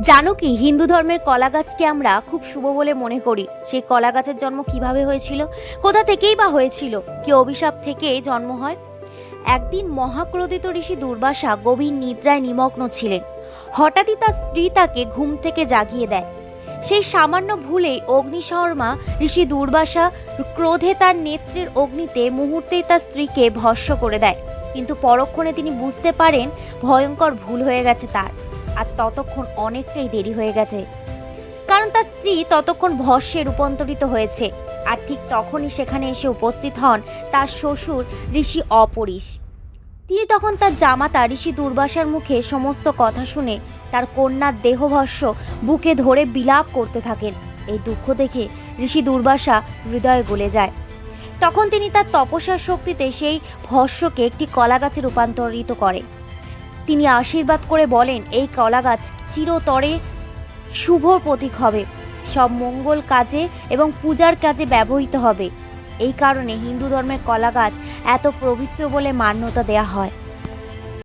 জানো কি, হিন্দু ধর্মের কলা গাছকে আমরা খুব শুভ বলে মনে করি। সেই কলা গাছের জন্ম কিভাবে হয়েছিল, কোথা থেকেই বা হয়েছিল, কি অভিশাপ থেকে জন্ম হয়? একদিন মহাক্রোধিত ঋষি দুর্বাসা গভীর নিদ্রায় নিমগ্ন ছিলেন। হঠাৎই তার স্ত্রী তাকে ঘুম থেকে জাগিয়ে দেয়। সেই সামান্য ভুলেই অগ্নিশর্মা ঋষি দুর্বাসা ক্রোধে তার নেত্রের অগ্নিতে মুহূর্তেই তার স্ত্রীকে ভস্ম করে দেয়। কিন্তু পরক্ষণে তিনি বুঝতে পারেন ভয়ঙ্কর ভুল হয়ে গেছে তার, আর ততক্ষণ অনেকটাই দেরি হয়ে গেছে, কারণ তার স্ত্রী ততক্ষণ ভস্মে রূপান্তরিত হয়েছে। আর ঠিক তখনই সেখানে এসে উপস্থিত হন তার শ্বশুর ঋষি অপরিশ। তিনি তখন তার জামাতা ঋষি দুর্বাসার মুখে সমস্ত কথা শুনে তার কন্যার দেহভস্ম বুকে ধরে বিলাপ করতে থাকেন। এই দুঃখ দেখে ঋষি দুর্বাসা হৃদয়ে গলে যায়। তখন তিনি তার তপস্যার শক্তিতে সেই ভস্মকে একটি কলা গাছে রূপান্তরিত করে। তিনি আশীর্বাদ করে বলেন, এই কলা গাছ চিরতরে শুভ প্রতীক হবে, সব মঙ্গল কাজে এবং পূজার কাজে ব্যবহৃত হবে। এই কারণে হিন্দু ধর্মের কলা গাছ এত পবিত্র বলে মান্যতা দেয়া হয়।